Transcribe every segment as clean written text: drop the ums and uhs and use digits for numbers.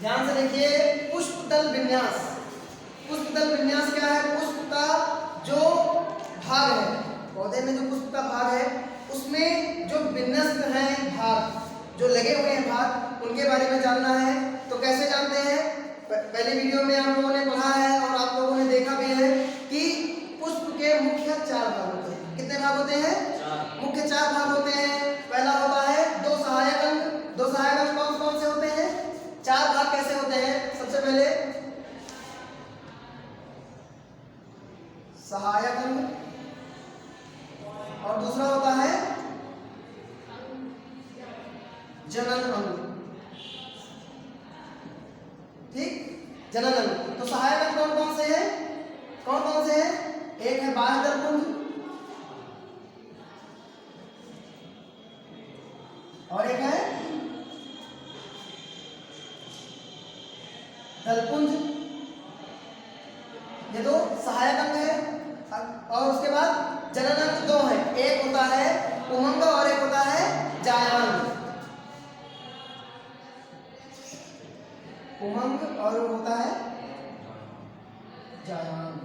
ध्यान से देखिए, पुष्पदल विन्यास। पुष्पदल विन्यास क्या है? पुष्प का जो भाग है, पौधे में जो पुष्प का भाग है उसमें जो विन्यस्त हैं भाग, जो लगे हुए हैं भाग, उनके बारे में जानना है। तो कैसे जानते हैं? पहले वीडियो में आप लोगों ने पढ़ा है और आप लोगों ने देखा भी है कि पुष्प के मुख्य 4 भाग होते हैं। कितने भाग होते हैं? मुख्य 4 भाग होते हैं। पहला होता है 2 सहायक अंग। 2 सहायक अंग कौन कौन से होते हैं? 4 भाग कैसे होते हैं? सबसे पहले सहायक अंग, और दूसरा होता है जनन अंग। ठीक, जनन अंग। तो सहायक अंग कौन कौन से हैं? कौन कौन से हैं? एक है बाह्य दलपुंज, और एक है दलपुंज। ये 2 सहायक अंग है। और उसके बाद जनन अंग 2 है, एक होता है उमंग और एक होता है जायांग। उमंग और होता है जायांग।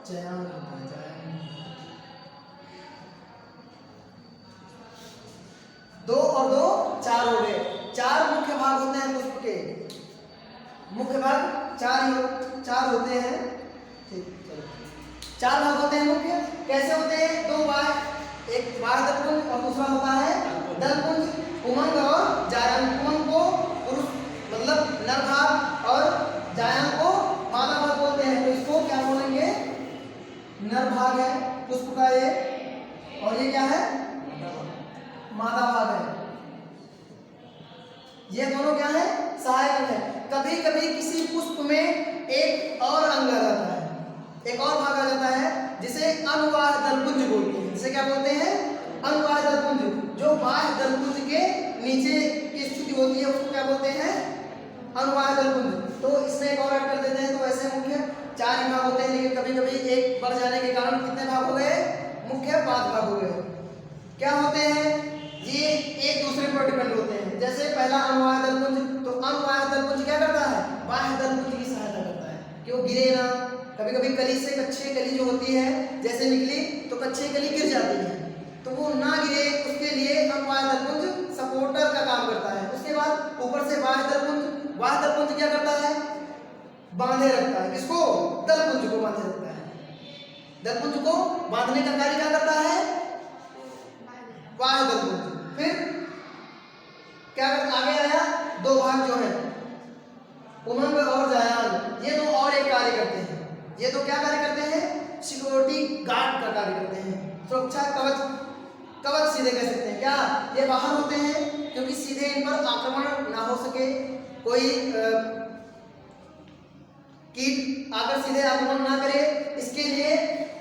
जायांग होता है, जायांग। 2 और 2 4 हो गए। 4 मुख्य भाग होते हैं पुष्प के। मुख्य भाग 4 होते हैं। ठीक, चलो 4 भाग होते हैं मुख्य। कैसे होते हैं? 2 बाह्य, एक बाह्य दलपुंज और दूसरा होता है दलपुंज। उमंग और जायांग। उमंग को पुरुष मतलब नर भाग और जायांग को मादा भाग बोलते हैं। तो इसको क्या बोलेंगे? नर भाग है पुष्प का ये, और ये क्या है? मादा भाग है। ये दोनों क्या है? सहायक अंग है। कभी कभी किसी पुष्प में एक और अंग आ जाता है, एक और भाग आ जाता है जिसे अनुवाह दलपुंज बोलते हैं। जिसे क्या बोलते हैं? अनुवाह दलपुंज। जो बाह्य दलपुंज के नीचे की स्थिति होती है उसको क्या बोलते हैं? अनुवाह दलपुंज। तो इसमें एक और ऐड कर देते हैं। तो ऐसे मुख्य 4 ही भाग होते हैं, लेकिन कभी कभी एक बढ़ जाने के कारण कितने भाग हो गए? मुख्य 5 भाग हो गए। क्या होते हैं? ये एक दूसरे पर डिपेंड होते हैं। जैसे पहला अनुवाह दलपुंज, तो अनुवाह दलपुंज क्या करता है? बाह्य दलपुंज की सहायता करता है कि वो गिरे ना। कभी कभी कली से कच्चे कली जो होती है जैसे निकली तो कच्चे कली गिर जाती है, तो वो ना गिरे उसके लिए अनुवाह दलपुंज सपोर्टर का काम करता है। उसके बाद ऊपर से बाह्य दलपुंज। बाह्य दलपुंज क्या करता है? बांधे रखता है। किसको? दलपुंज को बांधे रखता है। दलपुंज को बांधने का कार्य क्या करता है? बाह्य दलपुंज। फिर क्या आगे आया? 2 भाग जो है उमंग और जायांग, ये 2 और एक कार्य करते हैं। ये 2 क्या कार्य करते हैं? सिक्योरिटी गार्ड का कार्य करते हैं, सुरक्षा कवच। कवच सीधे कह सकते हैं। क्या ये बाहर होते हैं क्योंकि सीधे इन पर आक्रमण ना हो सके, कोई कीट आकर सीधे आक्रमण ना करे, इसके लिए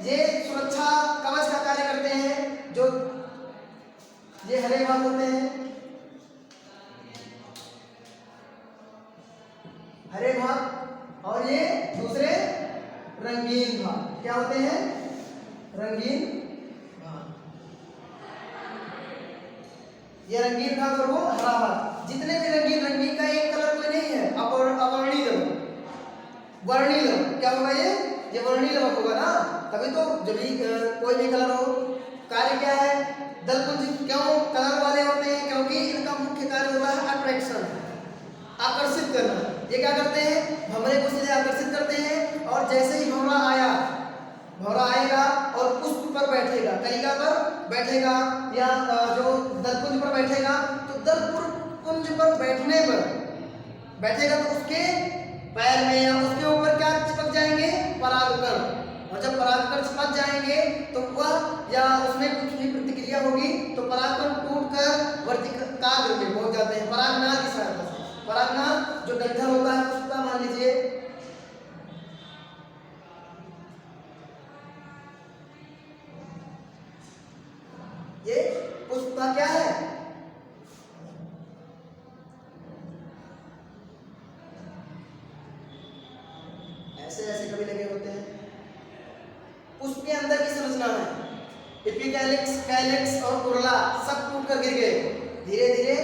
ये सुरक्षा कवच का कार्य करते हैं। जो ये हरे भाग होते हैं, हरे भाग, और ये दूसरे रंगीन भाग। क्या होते हैं? रंगीन भाग। ये रंगीन भाग और वो हरा भाग। जितने भी रंगीन का एक कलर कोई नहीं है। अवर्णीय वर्णीय क्या होगा? ये वर्णीय होगा ना, तभी तो जब भी कोई भी कलर हो। कार्य क्या है? दलपुंज क्यों कलर वाले होते हैं? क्योंकि इनका मुख्य कार्य होता है अट्रैक्शन, आकर्षित करना। ये क्या करते हैं? भंवरे को सीधे आकर्षित करते हैं, और जैसे ही भंवरा आएगा और पुष्प पर बैठेगा, कलिका पर बैठेगा या जो दलपुंज पर बैठेगा, तो दलपुंज पर बैठेगा तो उसके पैर में या उसके ऊपर क्या चिपक जाएंगे? परागकण। और जब परागकण चिपक जाएंगे तो वह या उसमें कुछ भी प्रतिक्रिया होगी तो परागकण टूटकर वर्तिकाग्र में पहुंच जाते हैं परागनाल की सहायता से। परागनाल जो डंठल होता है उसका, मान लीजिए ये पुष्प का क्या है? ऐसे ऐसे कभी लगे होते हैं। पुष्प के अंदर की संरचना है, एपिकैलिक्स, कैलिक्स और कुरला सब टूटकर गिर गए। धीरे धीरे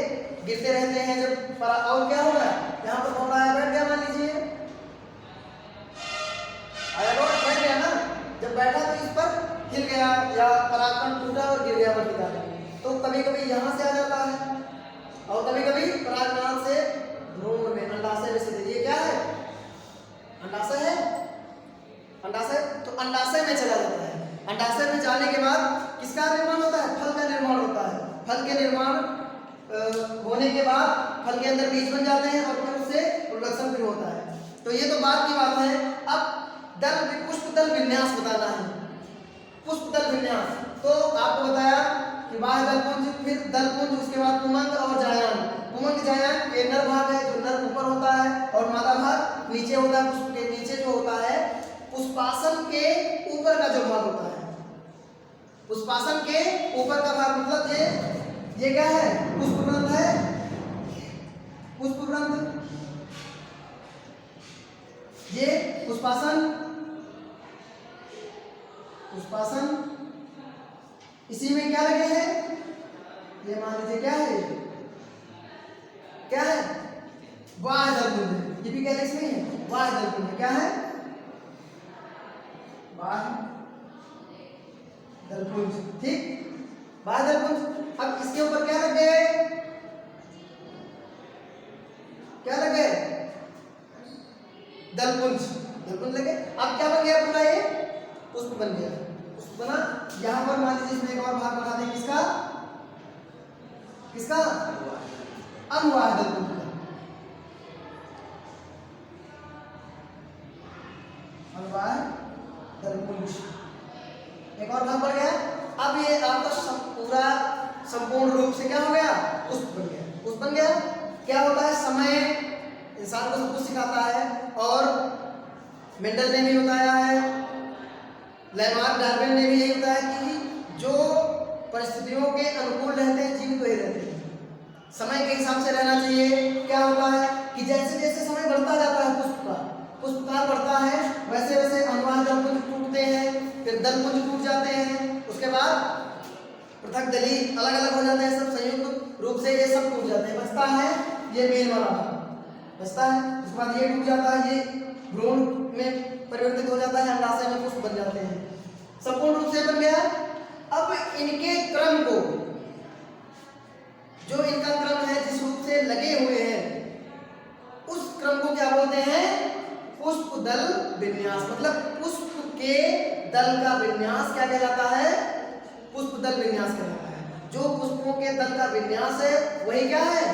गिरते रहते हैं। जब और क्या होगा, यहाँ पर भंवरा आया बैठ गया, मान लीजिए आया बैठ गया ना, जब बैठा तो इस पर हिल गया या परागकण टूटा और गिर गया वर्तिका। तो कभी कभी यहाँ से आ जाता है और कभी कभी परागनाल से भ्रूण में, अंडाशय में से। ये क्या है, अंडाशय है, अंडाशय। तो अंडाशय में चला जाता है। अंडाशय में जाने के बाद किसका निर्माण होता है, फल का निर्माण होता है। फल के निर्माण होने के बाद फल के अंदर बीज बन जाते हैं और फिर उससे प्रोडक्शन फिर होता है। तो ये तो बात की बात है। अब पुष्प दल विन्यास बताना है। पुष्प दल विन्यास तो आपको बताया कि बाह्य दलपुंज, फिर दलपुंज, उसके बाद पुमंग और जायान। पुमंग जायान ये नर भाग है, जो नर ऊपर होता है और मादा भाग नीचे होता है। पुष्प के नीचे जो होता है, पुष्पासन के ऊपर का जो भाग होता है, पुष्पासन के ऊपर का भाग, मतलब ये क्या है, पुष्पवृंत है, पुष्पवृंत। ये पुष्पासन, पुष्पासन, इसी में क्या लगे हैं, ये मान लीजिए क्या है, क्या है, बाह्य दलपुंज। ये भी क्या इसमें है, बाह्य दलपुंज। क्या है, बाह्य दलपुंज। ठीक, बाह्य दलपुंज। अब इसके ऊपर क्या लग गए, क्या लग गए, दलपुंज, दलपुंज लगे। अब क्या बन गया पूरा, ये पुष्प बन गया, पुष्प बना। यहां पर मान लीजिए इसमें एक और भाग बना दें, किसका, किसका, अनुवाह दलपुंज का, अनुवाह दलपुंज। एक और भाग बढ़ गया। अब ये आपका पूरा संपूर्ण रूप से क्या हो गया, पुष्प बन गया, पुष्प बन गया। क्या होता है, समय इंसान को सब कुछ सिखाता है और मेंडल ने भी बताया है, लेमार्क डार्विन ने भी यही बताया कि जो परिस्थितियों के अनुकूल रहते हैं जीवित वही रहते हैं। समय के हिसाब से रहना चाहिए। क्या होता है कि जैसे जैसे समय बढ़ता जाता है, पुष्पकाल बढ़ता है, वैसे वैसे अनुवाह दलपुंज टूटते हैं, फिर दलपुंज टूट जाते हैं, उसके बाद पृथक दली अलग अलग हो जाते हैं, सब संयुक्त रूप से ये सब टूट जाते हैं। बचता है ये मेन वाला भाग बचता है, उसके बाद ये टूट जाता है, ये भ्रूण में परिवर्तित हो जाता है, अंडाशय में पुष्प बन जाते हैं, संपूर्ण रूप से बन गया। अब इनके क्रम को, जो इनका क्रम है जिस रूप से लगे हुए हैं, उस क्रम को क्या बोलते हैं, पुष्प दल विन्यास। मतलब पुष्प के दल का विन्यास क्या कहलाता है, पुष्प दल विन्यास कहलाता है। जो पुष्पों के दल का विन्यास है वही क्या है,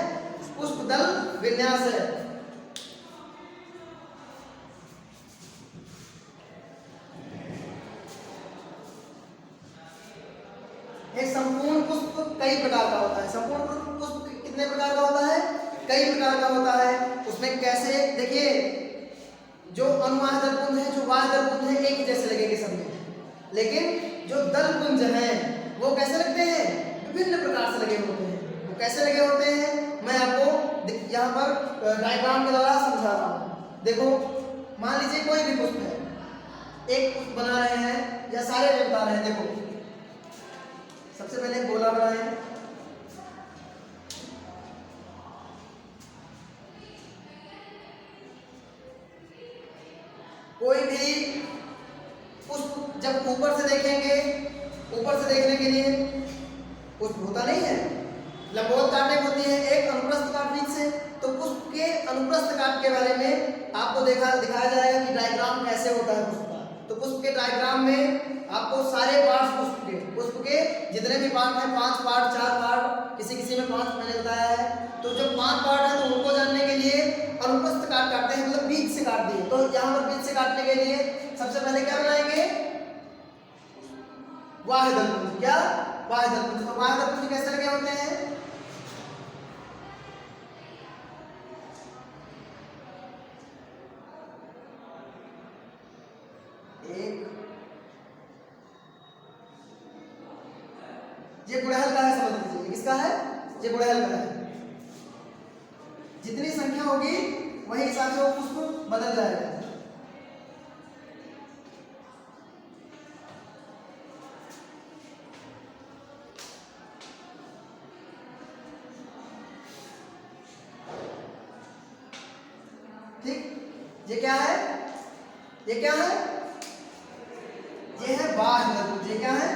पुष्प दल विन्यास है। एक संपूर्ण पुष्प कई प्रकार का होता है। संपूर्ण पुष्प कितने प्रकार का होता है, कई प्रकार का होता है। उसमें कैसे, देखिए जो अनुवाह दलपुंज है, जो वाह दलपुंज है, एक ही जैसे लगेंगे सब में, लेकिन जो दलपुंज हैं वो कैसे लगते हैं, विभिन्न प्रकार से लगे होते हैं। वो कैसे लगे होते हैं मैं आपको यहाँ पर डायग्राम के द्वारा समझा रहा हूँ। देखो मान लीजिए कोई भी पुष्प है, एक पुष्प बना रहे हैं या सारे में बता रहे हैं। देखो सबसे पहले गोला बनाए, कोई भी पुष्प जब ऊपर से देखेंगे, ऊपर से देखने के लिए पुष्प होता नहीं है, लंबवत काटें होती है, एक अनुप्रस्थ काट बीच से। तो पुष्प के अनुप्रस्थ काट के बारे में आपको दिखाया जाएगा कि डायग्राम कैसे होता है पुष्प का। तो पुष्प के डायग्राम में आपको सारे पार्ट्स पुष्प के जितने भी पार्ट हैं, 5 पार्ट 4 पार्ट, किसी में 5 मैंने बताया है। तो जब 5 पार्ट है तो उनको जानने के लिए अनुप्रस्थ काट काटते हैं, मतलब बीच से काट दिए। तो यहाँ पर बीच से काटने के लिए सबसे पहले क्या बनाएंगे, वाह्य दलपुंज। क्या, वाह्य दलपुंज। तो वाह्य दलपुंज कैसे लगे होते हैं, एक, ये गुड़हल का है, समझ लीजिए किसका है, ये गुड़हल का है। जितनी संख्या होगी वही हिसाब से वो पुष्प बदल जाएगा। ये क्या है? ये क्या है? ये है बाह्य दलपुंज। ये क्या है?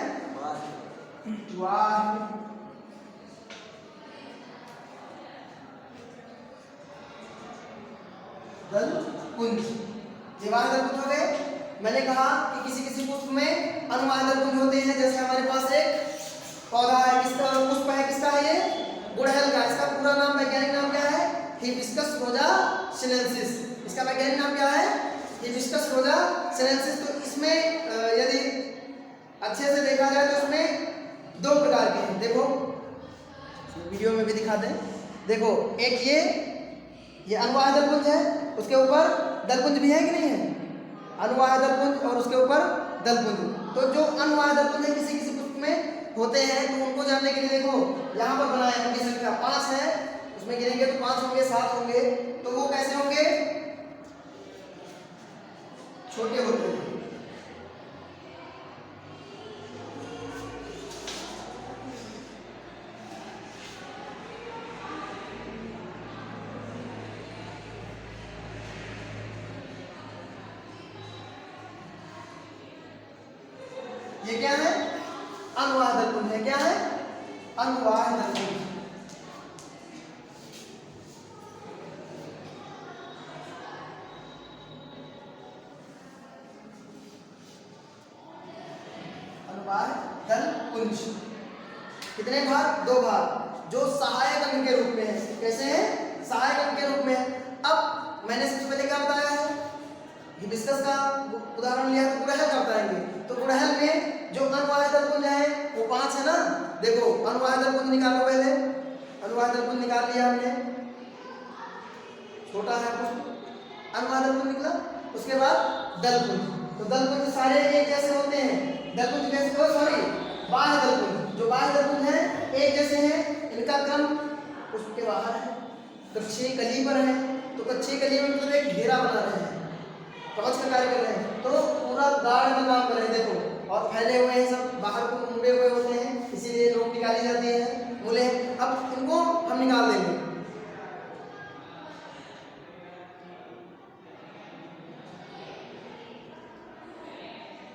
बाह्य दलपुंज। ये बाह्य दलपुंज हो गए। मैंने कहा कि किसी किसी पुष्प में अनुवाह दलपुंज होते हैं। जैसे हमारे पास एक पौधा है, किसका पुष्प है, किसका है ये? गुड़हल का। इसका पूरा नाम, वैज्ञानिक नाम क्या है? हिबिस्कस रोजा सिनेंसिस। इसका वैज्ञानिक नाम क्या है? हिबिस्कस रोजा सिनेंसिस। तो इसमें यदि अच्छे से देखा जाए तो इसमें दो प्रकार के हैं। देखो वीडियो में भी दिखा दें। देखो एक ये अनुवाह दलपुंज है, उसके ऊपर दलपुंज भी है कि नहीं है? अनुवाह दलपुंज और उसके ऊपर दलपुंज। तो जो अनुवाह दलपुंज है किसी किसी पुष्प में होते हैं, तो उनको जानने के लिए देखो यहाँ पर बनाए हैं। उनकी संख्या 5 है। उसमें गिनेंगे तो 5 होंगे, 7 होंगे। तो वो कैसे होंगे? छोटे होते हैं। ये क्या है? अनुवाह दलपुंज है। क्या है? अनुवाह दलपुंज। अनुवाह दलपुंज कितने भाग? 2 भाग, जो सहायक अंग के रूप में है। कैसे है? सहायक अंग के रूप में है। अब मैंने सबसे पहले क्या बताया है? हिबिस्कस का उदाहरण लिया तो गुड़हल का बताएंगे। तो गुड़हल में जो अनुवाह दलपुंज है वो 5 है ना। देखो अनुवाह दलपुंज निकालो पहले। अनुवाह दलपुंज निकाल लिया हमने, छोटा है पुष्प, अनुवाह दलपुंज निकला। उसके बाद दलपुंज। तो दलपुंज सारे एक जैसे होते हैं। दलपुंज कैसे हो? सॉरी, बाह्य दलपुंज। जो बाह्य दलपुंज है एक जैसे हैं। इनका क्रम पुष्प के बाहर है, कक्षीय कली पर है। तो कक्षीय कली में मतलब एक घेरा बना रहे हैं, कवच का कार्य कर रहे हैं। तो पूरा गाढ़ में काम कर रहे हैं। देखो और फैले हुए हैं, सब बाहर को मुड़े हुए होते हैं, इसीलिए लोग निकाली जाती है मूले। अब इनको हम निकाल देंगे।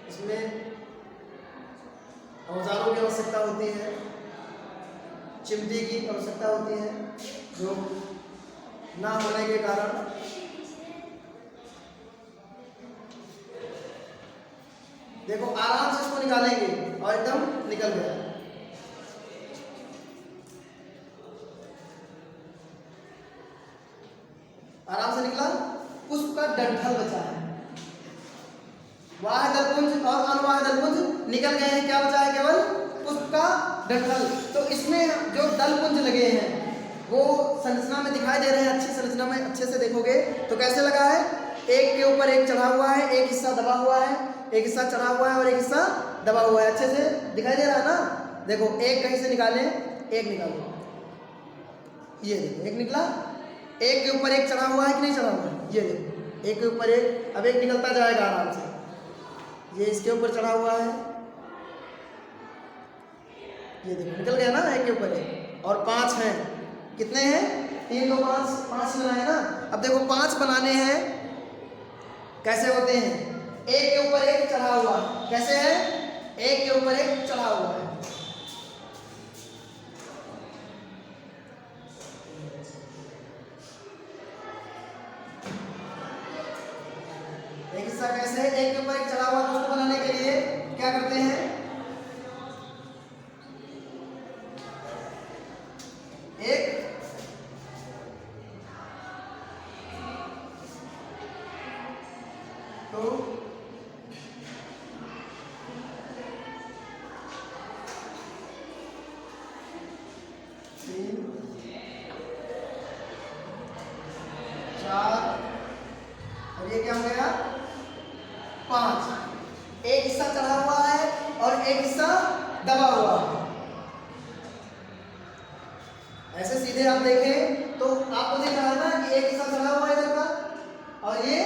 इसमें औजारों की आवश्यकता होती है, चिमटी की आवश्यकता होती है, जो ना होने के कारण देखो आराम से इसको निकालेंगे और एकदम निकल गया। आराम से निकला। पुष्प का डंठल बचा है। वाह्य दलपुंज और अनुवाह दलपुंज निकल गए हैं। क्या बचा है? केवल पुष्प का डंठल। तो इसमें जो दलपुंज लगे हैं वो संरचना में दिखाई दे रहे हैं। अच्छी संरचना में अच्छे से देखोगे तो कैसे लगा है? एक के ऊपर एक चढ़ा हुआ है, एक हिस्सा दबा हुआ है, एक हिस्सा चढ़ा हुआ है और एक हिस्सा दबा हुआ है। अच्छे से दिखाई दे रहा है ना। देखो एक कहीं से निकालें, एक निकालो, ये देखो एक निकला। एक के ऊपर एक चढ़ा हुआ है कि नहीं चढ़ा हुआ है? ये देखो एक के ऊपर एक। अब एक निकलता जाएगा आराम से। ये इसके ऊपर चढ़ा हुआ है, ये देखो निकल गया ना एक के ऊपर एक। और 5 हैं। कितने हैं? 3 2 5, 5 बनाए ना। अब देखो 5 बनाने हैं, कैसे होते हैं? एक के ऊपर एक चढ़ा हुआ। कैसे है? एक के ऊपर एक चढ़ा हुआ है। एक हिस्सा कैसे है? एक के ऊपर एक चढ़ा हुआ। तो उसको बनाने के लिए क्या करते हैं? एक तो 3 4 और ये क्या हो गया? 5। एक हिस्सा चढ़ा हुआ है और एक हिस्सा दबा हुआ है। ऐसे सीधे आप देखें तो आपको दिख रहा है ना कि एक हिस्सा चढ़ा हुआ है इधर का, और ये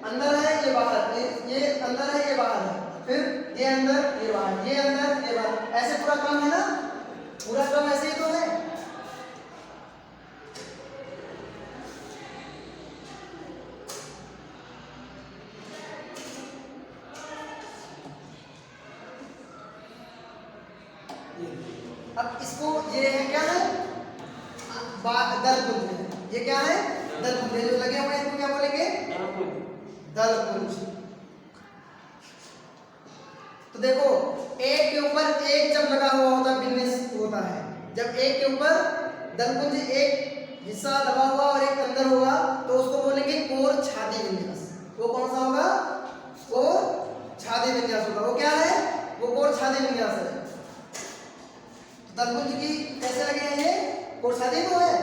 अंदर है ये बाहर, ये अंदर है ये बाहर है, फिर ये अंदर ये बाहर, ये अंदर ये बाहर। ऐसे पूरा क्रम है ना, पूरा क्रम ऐसे ही तो है। अब इसको ये है क्या है, दलपुंज है। ये क्या है, दलपुंज। जो लगे हुए हैं इसको क्या बोलेंगे, दलपुंज। तो देखो एक के ऊपर एक जब लगा हुआ होता है विन्यास होता है, जब एक के ऊपर दलपुंज एक हिस्सा दबा हुआ और एक अंदर होगा तो उसको बोलेंगे कोर छाती विन्यास। वो कौन सा होगा, कोर छाती विन्यास होगा। वो क्या है, वो कोर छाती विन्यास है। दलपुंज की कैसे लगे हैं ये, कोर छाती तो है।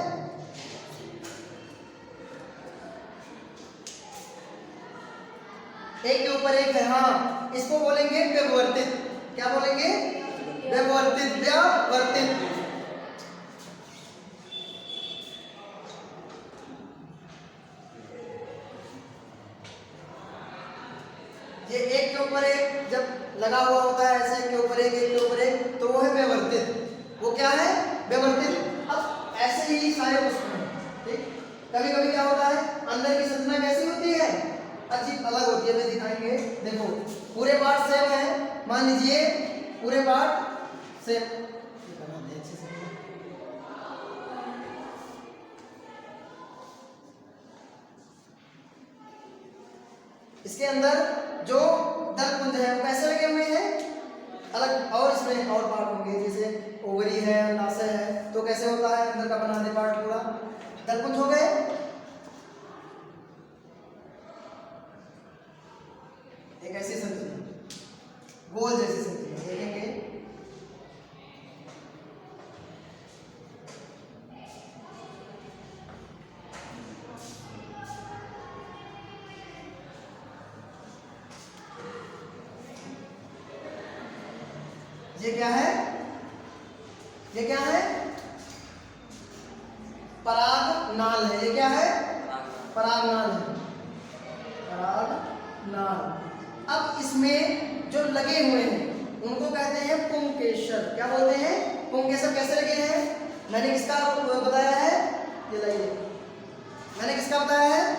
एक के ऊपर एक है, हाँ इसको बोलेंगे व्यववर्तित। क्या बोलेंगे, व्यववर्तित, व्यववर्तित। ये एक के ऊपर एक जब लगा हुआ होता है ऐसे, एक के ऊपर एक के ऊपर एक, तो वो है व्यववर्तित। वो क्या है, व्यववर्तित। अब ऐसे ही सारे पुष्प हैं, ठीक। कभी कभी क्या होता है, अंदर की संरचना कैसी होती है, अजीब अलग होती है। वे दिखाएंगे। देखो पूरे पार्ट सेम है, मान लीजिए पूरे पार्ट सेम। इसके अंदर जो दलपुंज है वो कैसे लगे हुए हैं, अलग। और इसमें और पार्ट होंगे, जैसे ओवरी है, अंडाशय है, तो कैसे होता है अंदर का बनाने पार्ट पूरा दलपुंज हो गए। एक ऐसी संरचना, गोल जैसी संरचना देखेंगे। ये क्या है, ये क्या है, परागनाल है। ये क्या है, परागनाल है, परागनाल। अब इसमें जो लगे हुए हैं उनको कहते हैं पुंकेसर। क्या बोलते हैं, पुंकेसर। कैसे लगे हैं, मैंने किसका बताया है, ये लाइए, मैंने किसका बताया है,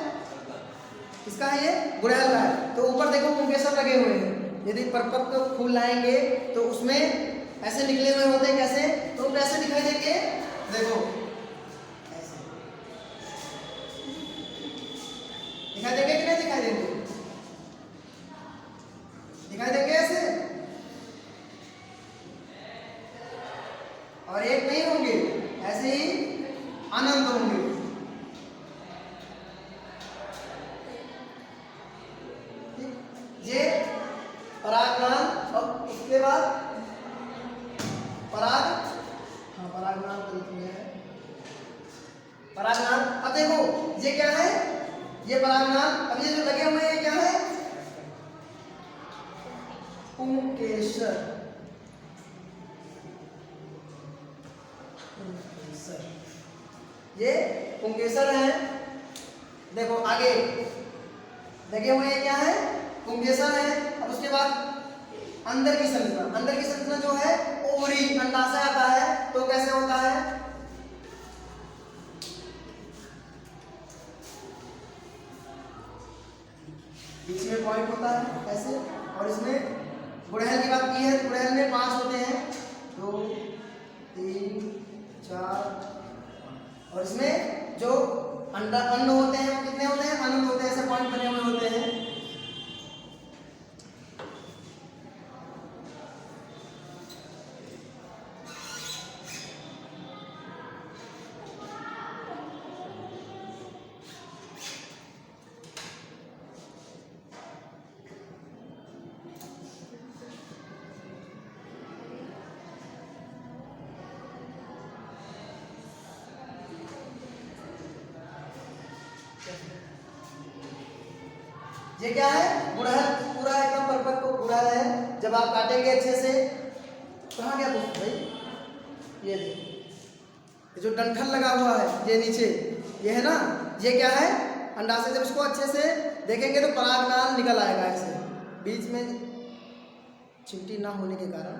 किसका है, ये गुड़हल का है। तो ऊपर देखो पुंकेसर लगे हुए हैं। यदि परिपक्व फूल लाएंगे तो उसमें ऐसे निकले हुए होते हैं। कैसे, तो कैसे दिखाई देंगे, देखो ऐसे दिखाई देंगे कि नहीं दिखाई देंगे, दिखाई देंगे ऐसे। और एक नहीं होंगे, ऐसे ही अनंत होंगे। ये परागनाल। और उसके बाद पराग, हाँ परागनाल है, परागनाल। अब देखो ये क्या है, ये परागनाल। अब ये जो लगे हुए हैं क्या है, पुंकेसर। ये पुंकेसर है। देखो आगे लगे हुए हैं क्या है, पुंकेसर है। अब उसके बाद अंदर की संरचना, अंदर की संरचना जो है ओवरी, अंडाशय आता है। तो कैसे होता है, बीच में पॉइंट होता है ऐसे। और इसमें गुड़हल की बात की है, गुड़हल में 5 होते हैं, 2 3 4। और इसमें जो अन्न होते हैं वो कितने होते हैं, अनंत होते हैं, ऐसे पॉइंट बने हुए होते हैं। ये क्या है, गुड़हल। पूरा एकदम परिपक्व गुड़हल है। जब आप काटेंगे अच्छे से, कहाँ गया दोस्त भाई, ये देखो, ये जो डंठल लगा हुआ है ये नीचे, ये है ना, ये क्या है, अंडाशय। जब इसको अच्छे से देखेंगे तो परागनाल निकल आएगा ऐसे। बीच में चिमटी ना होने के कारण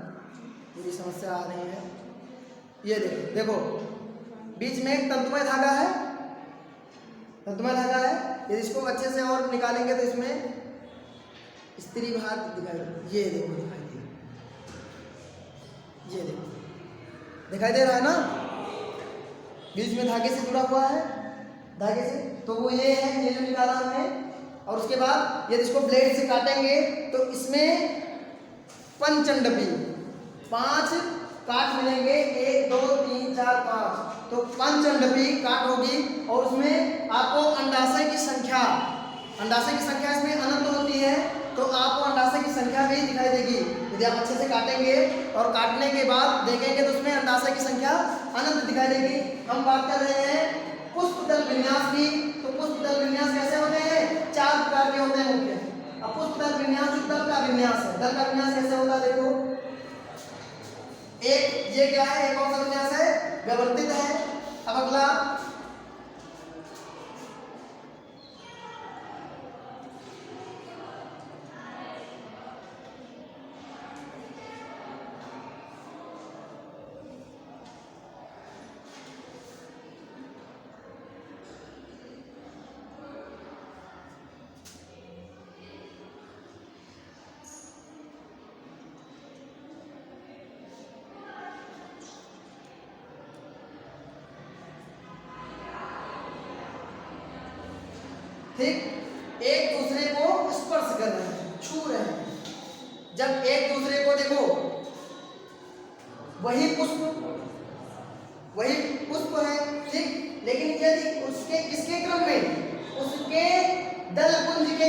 मेरी समस्या आ रही है। ये देखो, देखो बीच में एक तंतुमय धागा है, तंतुमय धागा है। यदि इसको अच्छे से और निकालेंगे तो इसमें स्त्री भाग दिखाई दे। ये देखो दिखाई दे, ये देखो दिखाई दे रहा है ना, बीच में धागे से जुड़ा हुआ है, धागे से, तो वो ये है, ये जो निकाला हमने। और उसके बाद यदि इसको ब्लेड से काटेंगे तो इसमें पंचंडपी 5 काट मिलेंगे, 1 2 3 4 5, तो पंचंडपी काट होगी। और उसमें आपको अंडाशय की संख्या इसमें अनंत होती है, तो आपको अंडाशय की संख्या भी दिखाई देगी यदि आप अच्छे से काटेंगे। और काटने के बाद देखेंगे तो उसमें अंडाशय की संख्या अनंत दिखाई देगी। हम बात कर रहे हैं पुष्पदल विन्यास की, तो पुष्पदल विन्यास कैसे होते हैं? 4 प्रकार के होते हैं मुख्य। अब पुष्पदल विन्यास जो दल का विन्यास है, दल का विन्यास कैसे होता है देखो, एक ये क्या है, एक कौन सा विन्यास है? व्यवस्थित है। अब अगला ठीक, एक दूसरे को स्पर्श कर रहे हैं, छू रहे हैं। जब एक दूसरे को देखो, वही पुष्प है, ठीक, लेकिन यदि उसके किसके क्रम में, उसके दलपुंज के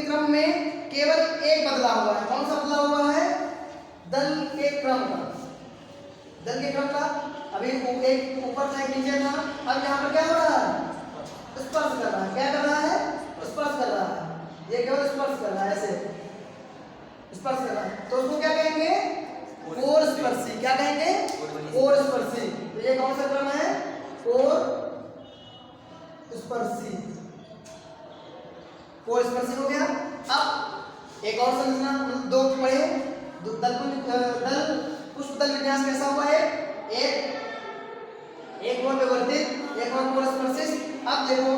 क्रम में केवल एक बदला हुआ है। कौन सा बदला हुआ है? दल के क्रम का। अभी एक ऊपर था, एक नीचे था, अब यहाँ पर क्या हो रहा है? स्पर्श कर रहा है। क्या कर रहा है? स्पर्श कर रहा है। ये केवल स्पर्श कर रहा है, ऐसे स्पर्श कर रहा है, तो उसको क्या कहेंगे? कोर स्पर्शी। क्या कहेंगे? कोर स्पर्शी। तो ये कौन सा क्रम है? कोर स्पर्शी हो गया। अब एक और संरचना, 2 पढ़े, पुष्पदल विन्यास कैसा हुआ है? एक और व्यवस्थित, एक और कोर स्पर्शी। अब देखो,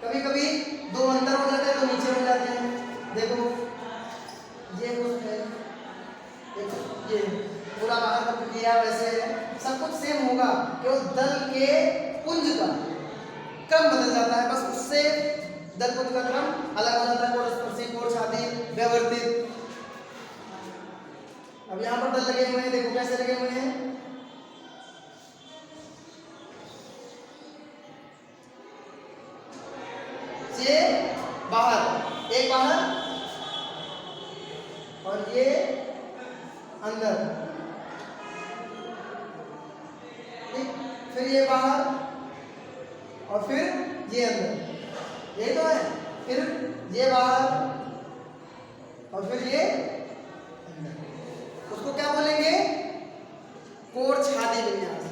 कभी कभी 2 अंदर हो जाते हैं, 2 नीचे हो जाते हैं। देखो ये पुष्प है, ये पूरा बाहर का प्रक्रिया वैसे है, सब कुछ सेम होगा, केवल दल के पुंज का क्रम बदल जाता है, बस उससे दल पुंज का क्रम अलग हो जाता है। कोर स्पर्शी, कोर छाती, व्यवस्थित। अब यहाँ पर दल लगे हुए हैं, देखो कैसे लगे हुए हैं। ये बाहर, एक बाहर और ये अंदर, ठीक, फिर ये बाहर और फिर ये अंदर, ये तो है, फिर ये बाहर और फिर ये अंदर। उसको क्या बोलेंगे? कोर छाती विन्यास।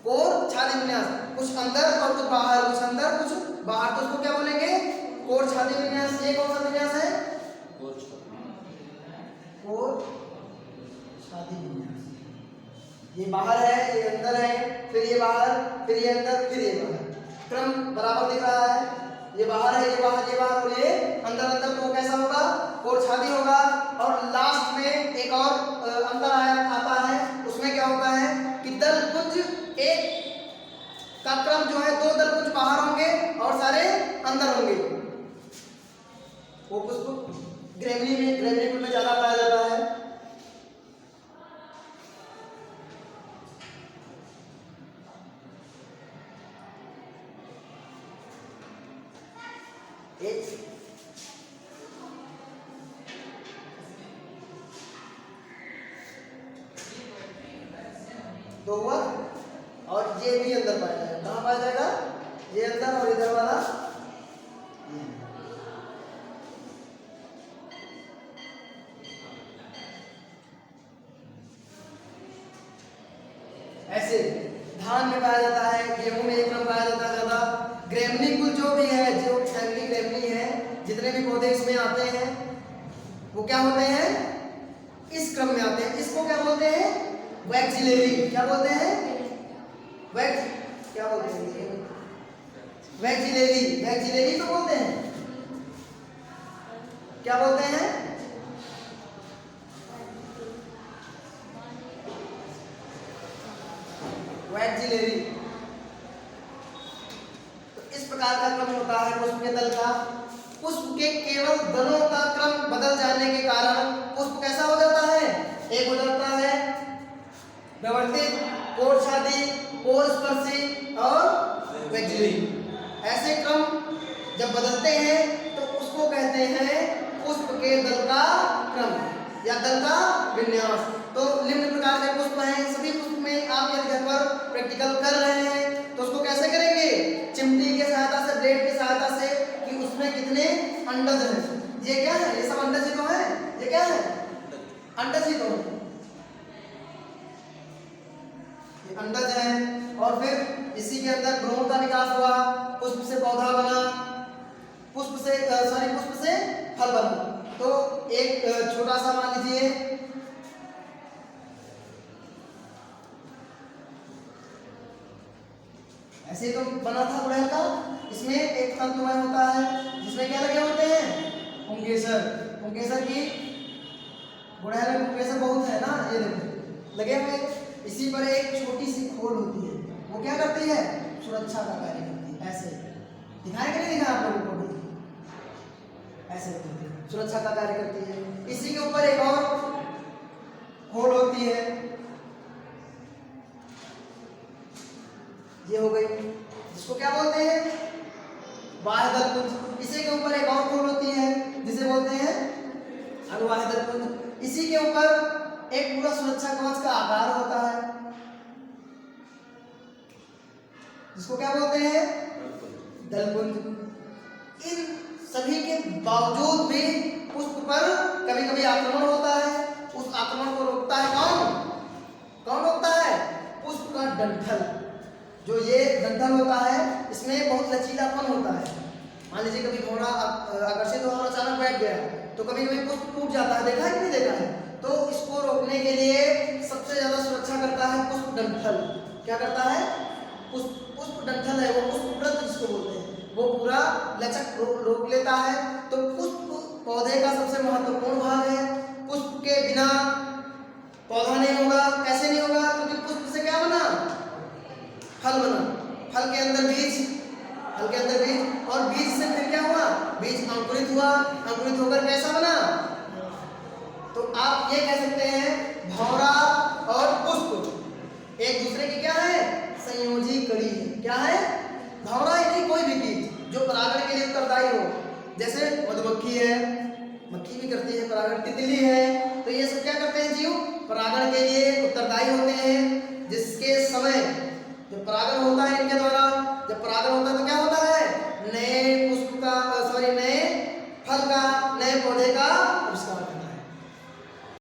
कोर छाती विन्यास, कुछ अंदर और कुछ बाहर, कुछ अंदर कुछ बाहर, तो उसको क्या बोलेंगे? कोर छाती विन्यास। ये कौन सा विन्यास है? कोर छाती विन्यास। ये बाहर है, ये अंदर है, फिर ये बाहर, फिर ये अंदर, फिर ये बाहर, क्रम बराबर दिख रहा है। ये बाहर है, ये बाहर, ये बाहर और ये अंदर, तो कैसा होगा? कोर छाती होगा। और लास्ट में एक और अंतर आता है, उसमें क्या होता है कि दलपुंज एक का क्रम जो है, 2 दलपुंज बाहर होंगे और सारे अंदर होंगे। वो पुष्प ग्रेवनी कुल में ज्यादा पाया जाता है। दो हुआ, और ये भी अंदर पाया जाएगा। कहाँ पाया जाएगा? ये अंदर, और इधर वाला ऐसे। धान में पाया जाता है, गेहूं में एक क्रम पाया जाता है ज्यादा। ग्रेवनी कुल जो भी है, जो फैमिली ग्रेवनी है, जितने भी पौधे इसमें आते हैं वो क्या होते हैं? इस क्रम में आते हैं। इसको क्या बोलते हैं? वैक्सिलरी। क्या बोलते हैं? क्या बोलते हैं? वैक्सिलरी तो बोलते हैं। क्या बोलते हैं? वैक्सिलरी। तो इस प्रकार का क्रम होता है पुष्प के दल का। पुष्प के केवल दलों का क्रम बदल जाने के कारण पुष्प कैसा हो जाता है? एक हो जाता है व्यवस्थित, कोरछादी, कोरस्पर्शी और वैक्सिलरी। ऐसे क्रम जब बदलते हैं तो उसको कहते हैं पुष्प के दल का क्रम या दल का विन्यास। तो निम्न प्रकार के पुष्प हैं, सभी पुष्प में आप यदि घर पर प्रैक्टिकल कर रहे हैं तो उसको कैसे करेंगे? चिमटी के सहायता से, ब्लेड की सहायता से कि उसमें कितने अंडज हैं। ये क्या है? ये सब अंडज ही तो है। ये क्या है? अंडज ही तो है, ये अंडज है। और फिर इसी के अंदर भ्रूण का विकास हुआ, पुष्प से पौधा बना, पुष्प से फल बना। तो एक छोटा सा मान लीजिए ऐसे तो बना था गुड़हल का। इसमें एक तंतुमय होता है जिसमें क्या लगे होते हैं? पुंकेसर। पुंकेसर की गुड़हल में पुंकेसर बहुत है ना, ये देखो लगे हुए। इसी पर एक छोटी सी खोल होती है, वो क्या करती है? सुरक्षा का कार्य करती है। ऐसे दिखाएंगे, नहीं दिखा आप लोगों को भी? ऐसे होती है, सुरक्षा का कार्य करती है। इसी के ऊपर एक और खोल होती है, ये हो गई, जिसको क्या बोलते हैं? बाह्य दलपुंज। इसी के ऊपर एक और खोल होती है जिसे बोलते हैं अनुबाह्य दलपुंज। इसी के ऊपर एक पूरा सुरक्षा कवच का आकार होता है जिसको क्या बोलते हैं? दलपुंज। इन सभी के बावजूद भी पुष्प पर कभी कभी आक्रमण होता है। उस आक्रमण को रोकता है कौन? कौन रोकता है? पुष्प का डंठल। जो ये डंठल होता है इसमें बहुत लचीलापन होता है। मान लीजिए कभी घोड़ा आकर्षित हुआ और अचानक बैठ गया तो कभी कभी पुष्प टूट जाता है, देखा है कि नहीं देखा है? तो इसको रोकने के लिए सबसे ज्यादा सुरक्षा करता है पुष्प डंठल। क्या करता है? पुष्प डंठल है वो, पुष्प व्रत जिसको बोलते हैं, वो पूरा लचक रोक लेता है। तो पुष्प पौधे का सबसे महत्वपूर्ण भाग है। पुष्प के बिना पौधा नहीं होगा। कैसे नहीं होगा? क्योंकि पुष्प से क्या बना? फल बना। फल के अंदर बीज, फल के अंदर बीज, और बीज से फिर क्या हुआ? बीज अंकुरित हुआ। अंकुरित होकर कैसा बना? तो आप ये कह सकते हैं भौरा और पुष्प एक दूसरे की क्या है? संयोजी कड़ी है। क्या है? भौरा ही नहीं, कोई भी बीज जो परागण के लिए उत्तरदायी हो, जैसे मधुमक्खी है, मक्खी भी करती है परागण, तितली है, तो ये सब क्या करते हैं? जीव परागण के लिए उत्तरदायी होते हैं। जिसके समय जब परागण होता है इनके द्वारा, जब परागण होता है तो क्या होता है? नए पुष्प का नए फल का, नए पौधे का